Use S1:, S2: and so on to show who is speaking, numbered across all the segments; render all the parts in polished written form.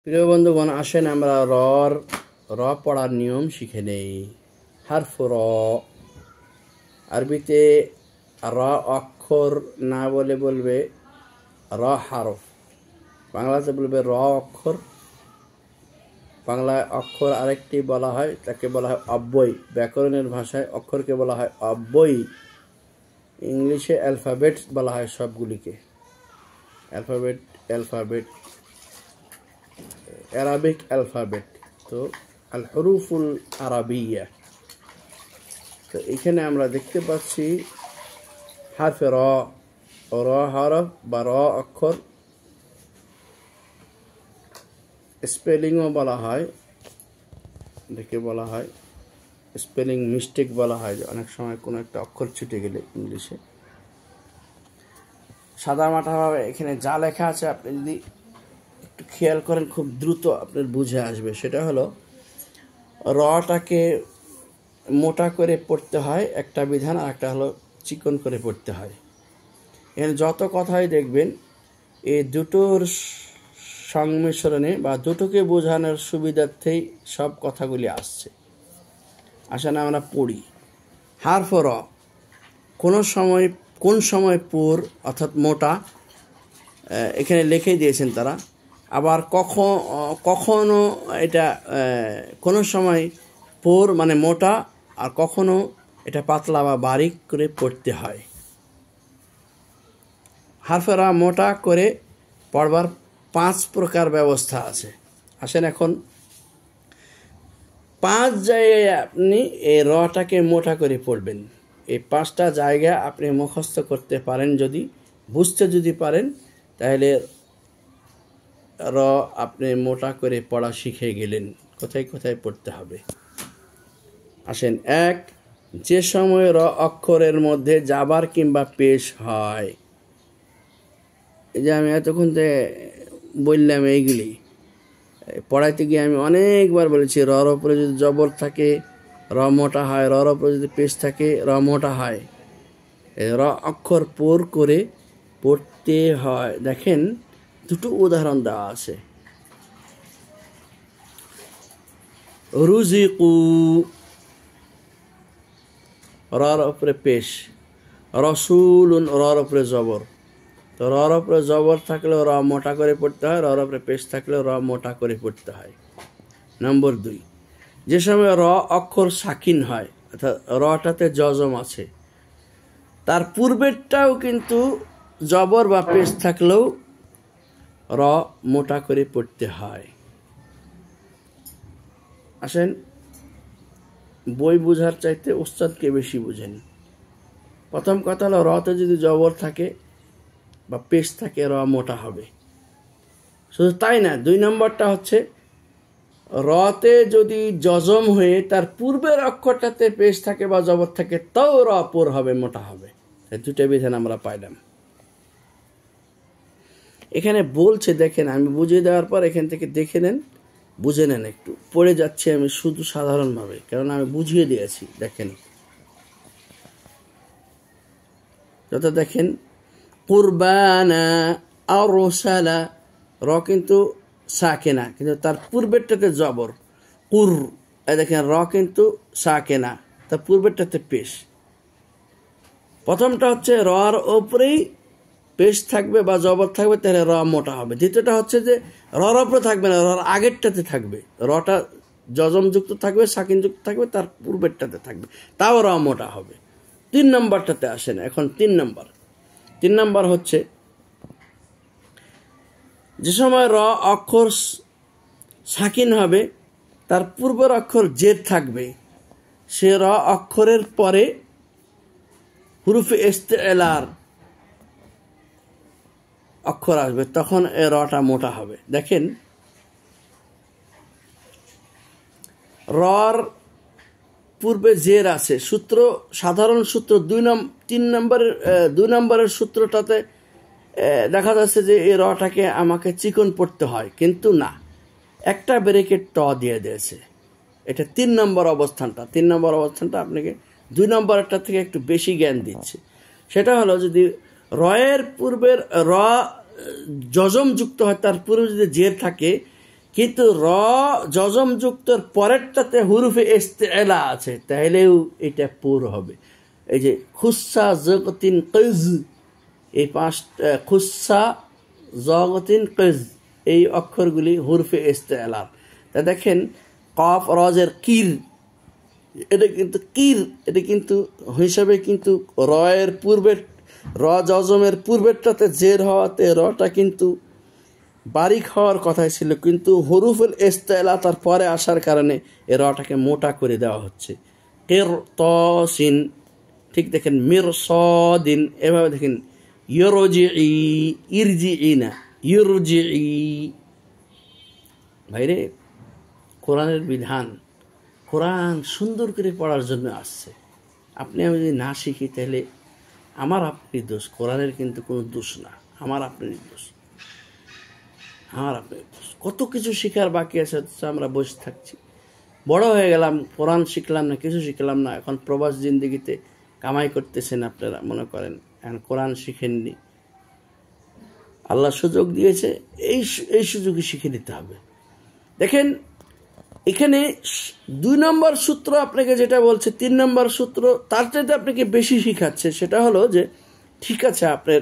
S1: প্রিয় বন্ধুগণ, আসেন আমরা র পড়ার নিয়ম শিখে নেই। হারফ র, আরবিতে র অক্ষর না বলে বলবে র হারফ, বাংলাতে বলবে র অক্ষর। বাংলায় অক্ষর আরেকটি বলা হয়, তাকে বলা হয় অব্যয়। ব্যাকরণের ভাষায় অক্ষরকে বলা হয় অব্যয়। ইংলিশে অ্যালফাবেট বলা হয় সবগুলিকে। অ্যালফাবেট অ্যারাবিক অ্যালফাবেট, তো আল হুরুফুল আরাবিয়া। তো এখানে আমরা দেখতে পাচ্ছি হারফে র হরফ বা র অক্ষর। স্পেলিংও বলা হয়, দেখে বলা হয় স্পেলিং মিস্টেক বলা হয়, যে অনেক সময় কোনো একটা অক্ষর ছুটে গেলে ইংলিশে। সাদামাটাভাবে এখানে যা লেখা আছে আপনি যদি একটু খেয়াল করেন, খুব দ্রুত আপনার বুঝে আসবে। সেটা হলো রটাকে মোটা করে পড়তে হয় একটা বিধান, আর একটা হলো চিকন করে পড়তে হয়। এখানে যত কথাই দেখবেন এই দুটোর সংমিশ্রণে বা দুটোকে বোঝানোর সুবিধার্থেই সব কথাগুলি আসছে। আসেন আমরা পড়ি। হারফ র কোন সময় পুর অর্থাৎ মোটা, এখানে লিখে দিয়েছেন তারা। আবার কখনো এটা কোনো সময় পুর মানে মোটা, আর কখনো এটা পাতলা বা বারিক করে পড়তে হয়। হারফ র মোটা করে পড়বার 5 প্রকার ব্যবস্থা আছে। আসেন এখন 5 জায়গায় আপনি এই রটাকে মোটা করে পড়বেন। এই 5টা জায়গা আপনি মুখস্থ করতে পারেন, বুঝতে পারেন, তাহলে র আপনি মোটা করে পড়া শিখে গেলেন। কোথায় কোথায় পড়তে হবে আসেন। 1, যে সময় র অক্ষরের মধ্যে জাবার কিংবা পেশ হয়। এই যে আমি এতক্ষণ বললাম, এইগুলি পড়াইতে গিয়ে আমি অনেকবার বলেছি, রর উপরে যদি জবর থাকে র মোটা হয়, রর উপরে যদি পেশ থাকে র মোটা হয়। র অক্ষর পোর করে পড়তে হয়। দেখেন দুটো উদাহরণ দেওয়া আছে। রুজিকু, রর উপরে পেশ। রসুলুন, রর উপরে জবর। তো রর উপরে জবর থাকলেও র মোটা করে পড়তে হয়, রর উপরে পেশ থাকলেও র মোটা করে পড়তে হয়। নম্বর 2, যে সময় র অক্ষর সাকিন হয়, অর্থাৎ রটাতে জজম আছে, তার পূর্বেরটাও কিন্তু জবর বা পেশ থাকলেও র মোটা করে পড়তে হয়। আসেন, বই বুঝার চাইতে ওস্তাদকে বেশি বুঝেন। প্রথম কথা হলো, রতে যদি জবর থাকে বা পেশ থাকে র মোটা হবে। শুধু তাই না, 2 নম্বরটা হচ্ছে রতে যদি জজম হয়ে তার পূর্বের অক্ষরটাতে পেশ থাকে বা জবর থাকে, তাও র পোর হবে, মোটা হবে। এই 2টা বিধান আমরা পাইলাম। এখানে বলছে, দেখেন আমি বুঝিয়ে দেওয়ার পর এখান থেকে দেখে নেন, বুঝে নেন। একটু পড়ে যাচ্ছি আমি শুধু সাধারণভাবে, কারণ আমি বুঝিয়ে দিয়েছি। দেখেন যত দেখেন কুরবানা আরসালা, র কিন্তু সাকেনা, কিন্তু তার পূর্বেরটাতে জবর। কুর, দেখেন র কিন্তু সাকেনা, তার পূর্বেরটাতে পেশ। প্রথমটা হচ্ছে রর ওপরেই পেশ থাকবে বা জবর থাকবে, তাহলে র মোটা হবে। দ্বিতীয়টা হচ্ছে যে রর ওপরে থাকবে না, রর আগেরটাতে থাকবে। রটা জজমযুক্ত থাকবে, সাকিনযুক্ত থাকবে, তার পূর্বেরটাতে থাকবে, তাও র মোটা হবে। 3 নম্বরটাতে আসেন। এখন 3 নম্বর হচ্ছে যে সময় র অক্ষর সাকিন হবে, তার পূর্বের অক্ষর জের থাকবে, সে র অক্ষরের পরে হুরুফে ইস্তিলার অক্ষর আসবে, তখন এ রটা মোটা হবে। দেখেন রর পূর্বে জের আছে, সূত্র সাধারণ সূত্র 2 নম্বরের সূত্রটাতে দেখা যাচ্ছে যে এই রটাকে আমাকে চিকন পড়তে হয়, কিন্তু না, একটা ব্রেকেট ট দিয়ে দিয়েছে। এটা 3 নম্বর অবস্থানটা। 3 নম্বর অবস্থানটা আপনাকে 2 নম্বরটা থেকে একটু বেশি জ্ঞান দিচ্ছে। সেটা হলো, যদি রয়ের পূর্বের র জজম যুক্ত হয়, তার পূর্বে যদি জের থাকে, কিন্তু জজম যুক্তর পরেরটাতে হুরুফে ইস্তিলা আছে, তাহলেও এটা পুর হবে। এই যে খুসা জগতিন কিজ, এই পাঁচটা খুসা জগতিন কিজ, এই অক্ষরগুলি হুরুফে ইস্তিলার। তা দেখেন কফ রজের কির, এটা কিন্তু কির, এটা কিন্তু হিসাবে কিন্তু রয়ের পূর্বের জজমের পূর্বেরটাতে জের হওয়াতে রটা কিন্তু বারিক হওয়ার কথাই ছিল, কিন্তু হরুফুল ইস্তিলা তার পরে আসার কারণে এ রটাকে মোটা করে দেওয়া হচ্ছে। কের তসিন, ঠিক দেখেন মির সদিন, এভাবে দেখেন ইরজি ইরজি না ইরজি। ভাইরে, কোরআনের বিধান, কোরআন সুন্দর করে পড়ার জন্য আসছে। আপনি আমি যদি না শিখি তাহলে আমার আপনারই দোষ, কোরআনের কিন্তু কোনো দোষ না, আমার আপনারই দোষ, আমার আপনার দোষ। কত কিছু শেখার বাকি আছে, আমরা বসে থাকছি। বড় হয়ে গেলাম, কোরআন শিখলাম না, কিছু শিখলাম না। এখন প্রবাস জিন্দেগিতে কামাই করতেছেন আপনারা, মনে করেন এখন কোরআন শিখেননি। আল্লাহ সুযোগ দিয়েছে, এই সুযোগই শিখে নিতে হবে। দেখেন এখানে 2 নম্বর সূত্র আপনাকে যেটা বলছে, 3 নম্বর সূত্র তার চাইতে আপনাকে বেশি শিখাচ্ছে। সেটা হলো যে ঠিক আছে, আপনার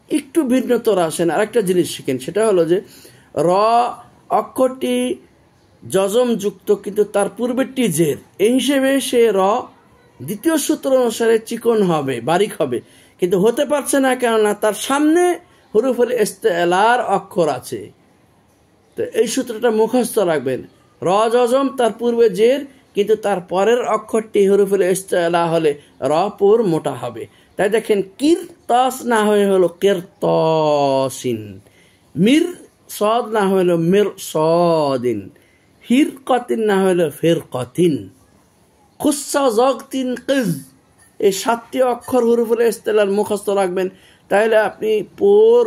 S1: একটু ভিন্নতর আসেন, আরেকটা জিনিস শিখেন। সেটা হলো যে র অক্ষরটি জজম যুক্ত, কিন্তু তার পূর্বেরটি জের, এই হিসেবে সে দ্বিতীয় সূত্র অনুসারে চিকন হবে, বারিক হবে, কিন্তু হতে পারছে না, কেননা তার সামনে হুরুফুল ইস্তিলার অক্ষর আছে। তো এই সূত্রটা মুখস্থ রাখবেন। জজম, তার পূর্বে জের, কিন্তু তার পরের অক্ষরটি হুরুফুল ইস্তিলা হলে পুর মোটা হবে। তাই দেখেন কিরতাস না হয়ে হলো কিরতাসিন, মির সদ না হলো মির সদিন, ফিরকাতিন না হলো ফিরকাতিন, খুসা জগতিন কিজ। এই 7টি অক্ষর হুরুফুল ইস্তিলার মুখস্থ রাখবেন, তাহলে আপনি পুর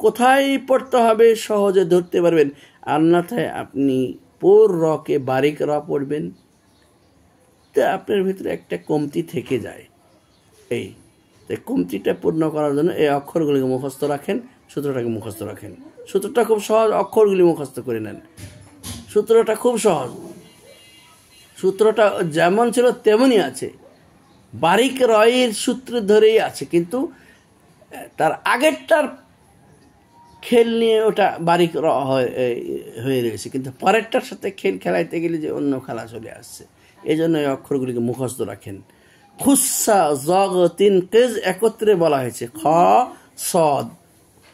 S1: কোথায় পড়তে হবে সহজে ধরতে পারবেন। অন্যথায় আপনি পুর কে বারিক পড়বেন, তো আপনার ভিতরে একটা কমতি থেকে যায়। এই কমতিটা পূর্ণ করার জন্য এই অক্ষরগুলিকে মুখস্থ রাখেন, সূত্রটাকে মুখস্থ রাখেন। সূত্রটা খুব সহজ, অক্ষরগুলি মুখস্থ করে নেন। সূত্রটা খুব সহজ, সূত্রটা যেমন ছিল তেমনই আছে, বারিক রয়ের সূত্র ধরেই আছে, কিন্তু তার আগেরটার খেল নিয়ে ওটা বারিক হয়ে রয়েছে, কিন্তু পরেরটার সাথে খেলাইতে গেলে যে অন্য খেলা চলে আসছে। এই জন্য এই অক্ষরগুলিকে মুখস্থ রাখেন। খুসা জগতিন কিজ একত্রে বলা হয়েছে, খ সদ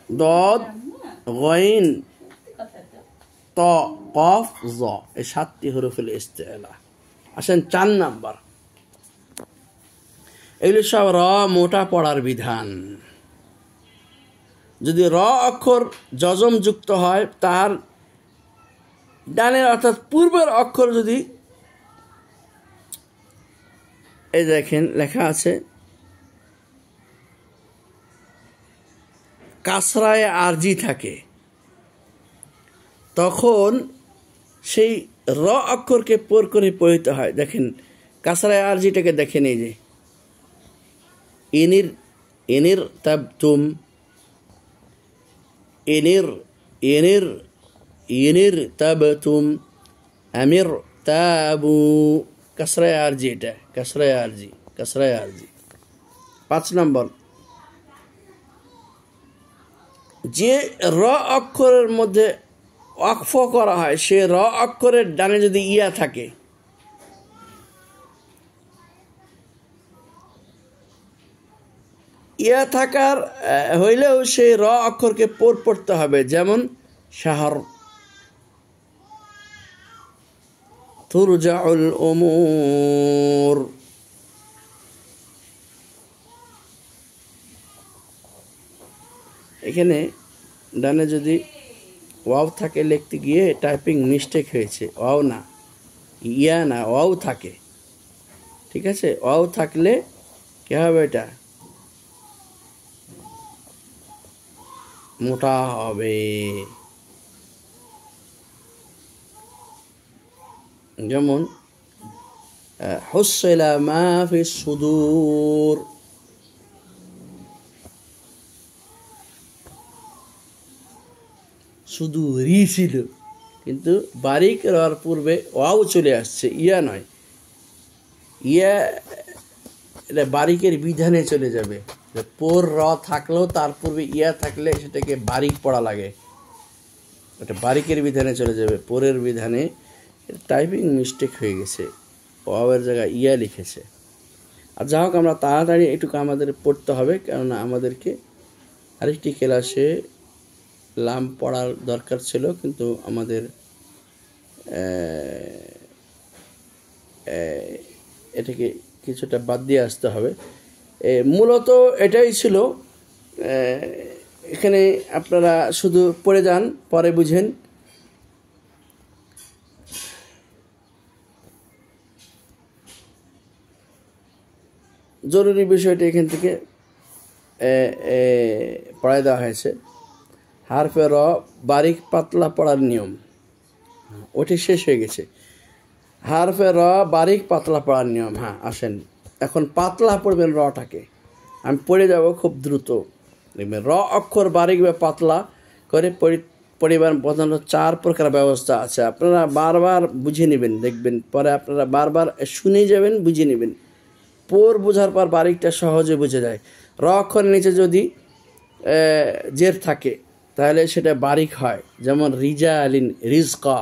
S1: দদ গইন ত কফ জ, এই 7টি হুরুফুল ইস্তিলা। আসেন 4 নাম্বার, এগুলি সব মোটা পড়ার বিধান। যদি অক্ষর জজম যুক্ত হয়, তার ডানের অর্থাৎ পূর্বের অক্ষর যদি, এই দেখেন লেখা আছে কাসরায় আরজি থাকে, তখন সেই অক্ষরকে পোর করে পড়িতে হয়। দেখেন কাসরায় আরজিটাকে দেখেন, এই যে ইনির তাবতুম, ইনির তাবতুম, আমির তাবু, কাসরায় আরজি, এটা কাসরায় আরজি, কাসরায় আরজি। 5 নম্বর, যে অক্ষরের মধ্যে ওয়াকফ করা হয়, সে অক্ষরের ডানে যদি ইয়া থাকে, ইয়া থাকার হইলেও সেই অক্ষরকে পড়তে হবে। যেমন শাহর, তুরজাউল উমুর, এখানে ডানে যদি ওয়াও থাকে, লিখতে গিয়ে টাইপিং মিস্টেক হয়েছে, ওয়াও না, ইয়া না, ওয়াও থাকে, ঠিক আছে? ওয়াও থাকলে কি হবে, এটা মোটা হবে। যেমন হুসিলা মা ফিস সুদূর, শুধু রি ছিল, কিন্তু বারিক রর পূর্বে ওয়াও চলে আসছে, ইয়া নয়। ইয়া এটা বারিকের বিধানে চলে যাবে। পোর র থাকলেও তার পূর্বে ইয়া থাকলে সেটাকে বারিক পড়া লাগে, ওটা বারিকের বিধানে চলে যাবে। পোরের বিধানে টাইপিং মিস্টেক হয়ে গেছে, ওয়াওয়ের জায়গায় ইয়া লিখেছে। আর যা হোক, আমরা তাড়াতাড়ি এটুকু আমাদের পড়তে হবে, কেননা আমাদেরকে আরেকটি ক্লাসে লাম পড়ার দরকার ছিল, কিন্তু আমাদের এটাকে কিছুটা বাদ দিয়ে আসতে হবে। মূলত এটাই ছিল। এখানে আপনারা শুধু পড়ে যান, পরে বুঝেন। জরুরি বিষয়টা এখান থেকে পড়ায় দেওয়া হয়েছে। হারফে র বারিক পাতলা পড়ার নিয়ম, ওটি শেষ হয়ে গেছে। হারফে র বারিক পাতলা পড়ার নিয়ম। হ্যাঁ, আসেন এখন পাতলা পড়বেন রটাকে। আমি পড়ে যাব খুব দ্রুত। দেখবেন র অক্ষর বারিক বা পাতলা করে পরিবার বোঝানো 4 প্রকার ব্যবস্থা আছে। আপনারা বারবার বুঝে নেবেন, দেখবেন পরে আপনারা বারবার শুনে যাবেন, বুঝে নেবেন। পোর বোঝার পর বারিকটা সহজে বুঝে যায়। র অক্ষরের নিচে যদি জের থাকে তাহলে সেটা বারিক হয়, যেমন রিজা আলিন, রিজকা।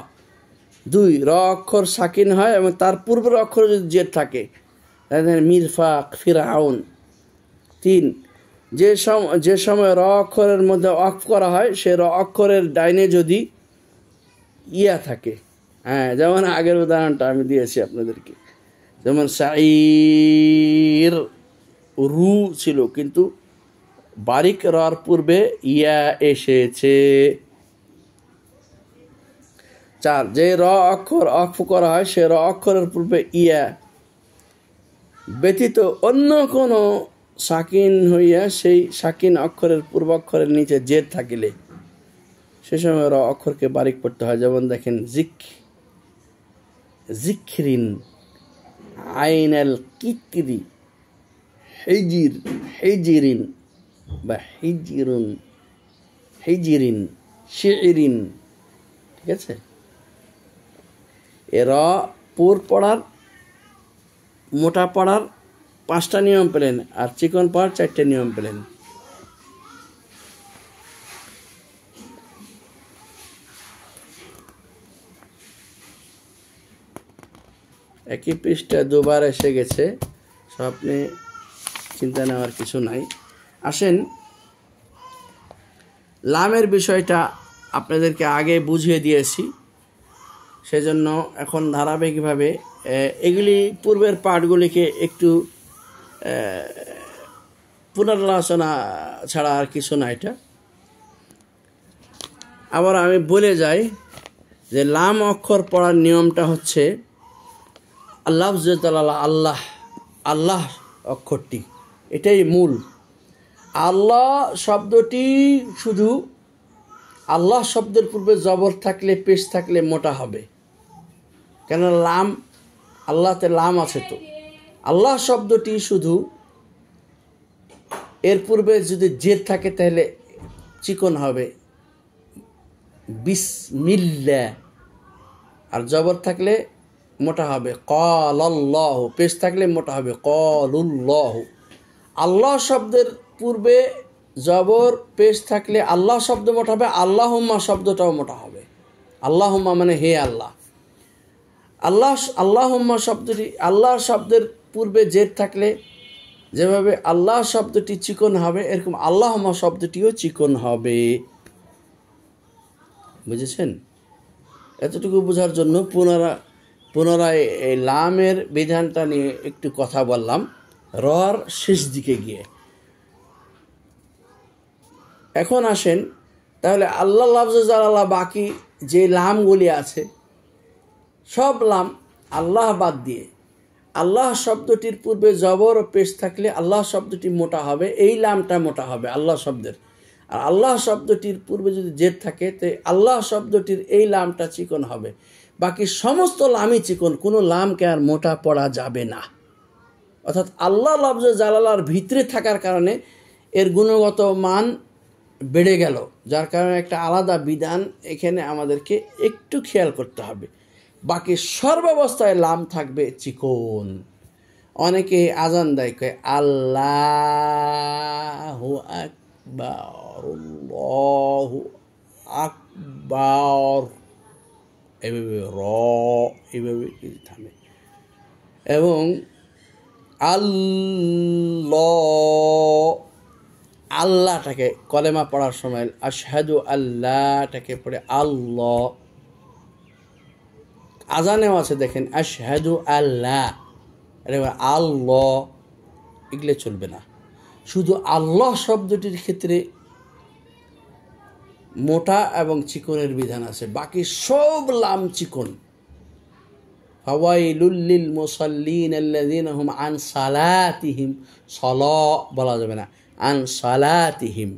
S1: 2, র অক্ষর সাকিন হয় এবং তার পূর্বের অক্ষর যদি জের থাকে তাহলে মিরফাক, ফিরাউন। 3, যে সময় র অক্ষরের মধ্যে অফ করা হয় সে র অক্ষরের ডাইনে যদি ইয়া থাকে, হ্যাঁ, যেমন আগের উদাহরণটা আমি দিয়েছি আপনাদেরকে, যেমন সাইর রু ছিল কিন্তু বারিক রর পূর্বে ইয়া এসেছে। 4, যে র অক্ষর অফ করা হয় সে র অক্ষরের পূর্বে ইয়া ব্যতীত অন্য কোনো সাকিন হইয়া সেই সাকিন অক্ষরের পূর্ব অক্ষরের নিচে জের থাকিলে সে সময় র অক্ষরকে বারিক পড়তে হয়। যেমন দেখেন জিখরিন, আইনাল কিকরি, হিজিরিন বা হিজিরিন, শিরিন। ঠিক আছে, এ র পুর পড়ার, মোটা পড়ার 5টা নিয়ম পেলেন, আর চিকন পড়ার 4টে নিয়ম পেলেন। একই পৃষ্ঠা 2বার এসে গেছে, সব নিয়ে চিন্তা নেওয়ার কিছু নাই। আসেন, লামের বিষয়টা আপনাদেরকে আগে বুঝিয়ে দিয়েছি, সেজন্য এখন ধারাবাহিকভাবে এগুলি পূর্বের পাঠগুলিকে একটু পুনরালোচনা ছাড়া আর কিছু না। এটা আবার আমি বলে যাই যে লাম অক্ষর পড়ার নিয়মটা হচ্ছে আল্লাহ, আল্লাহ, আল্লাহ অক্ষরটি, এটাই মূল। আল্লাহ শব্দটি শুধু আল্লাহ শব্দের পূর্বে জবর থাকলে, পেশ থাকলে মোটা হবে, কেন লাম, আল্লাহতে লাম আছে। তো আল্লাহ শব্দটি শুধু এর পূর্বে যদি জের থাকে তাহলে চিকন হবে, বিসমিল্লাহ। আর জবর থাকলে মোটা হবে ক্বালাল্লাহু, পেশ থাকলে মোটা হবে ক্বালুল্লাহু। আল্লাহ শব্দের পূর্বে জবর পেশ থাকলে আল্লাহ শব্দ মোটা হবে, আল্লাহুম্মা শব্দটাও মোটা হবে। আল্লাহুম্মা মানে হে আল্লাহ। আল্লাহুম্মা শব্দটি, আল্লাহ শব্দের পূর্বে জের থাকলে যেভাবে আল্লাহ শব্দটি চিকন হবে, এরকম আল্লাহুম্মা শব্দটিও চিকন হবে। বুঝেছেন? এতটুকু বোঝার জন্য পুনরায় এই লামের বিধানটা নিয়ে একটু কথা বললাম রর শেষ দিকে গিয়ে। এখন আসেন, তাহলে আল্লাহ লাফজে জালালা বাকি যে লামগুলি আছে সব লাম আল্লাহ বাদ দিয়ে আল্লাহ শব্দটির পূর্বে জবর ও পেশ থাকলে আল্লাহ শব্দটি মোটা হবে, এই লামটা মোটা হবে আল্লাহ শব্দের। আর আল্লাহ শব্দটির পূর্বে যদি জের থাকে তো আল্লাহ শব্দটির এই লামটা চিকন হবে। বাকি সমস্ত লামই চিকন, কোনো লামকে আর মোটা পড়া যাবে না। অর্থাৎ আল্লাহ লাফজে জালালার ভিতরে থাকার কারণে এর গুণগত মান বেড়ে গেল, যার কারণে একটা আলাদা বিধান এখানে আমাদেরকে একটু খেয়াল করতে হবে। বাকি সর্বাবস্থায় লাম থাকবে চিকন। অনেকে আজান দেয় কয় আল্লাহু আকবার, আল্লাহু আকবার, এভাবে এভাবে থামে। এবং আল্লাহটাকে কলেমা পড়ার সময় আশহাদু আল্লাহটাকে পড়ে আল্লাহ। আজানেও আছে দেখেন আশহাদু আল্লাহ, আল্লাহ, এগুলো চলবে না। শুধু আল্লাহ শব্দটির ক্ষেত্রে মোটা এবং চিকনের বিধান আছে, বাকি সব লাম চিকন। ফাওয়াইলুল লিল মুসাল্লিন আল্লাযীনা হুম আন সালাতিহিম, সালা বলা যাবে না, আন সালাতিহিম,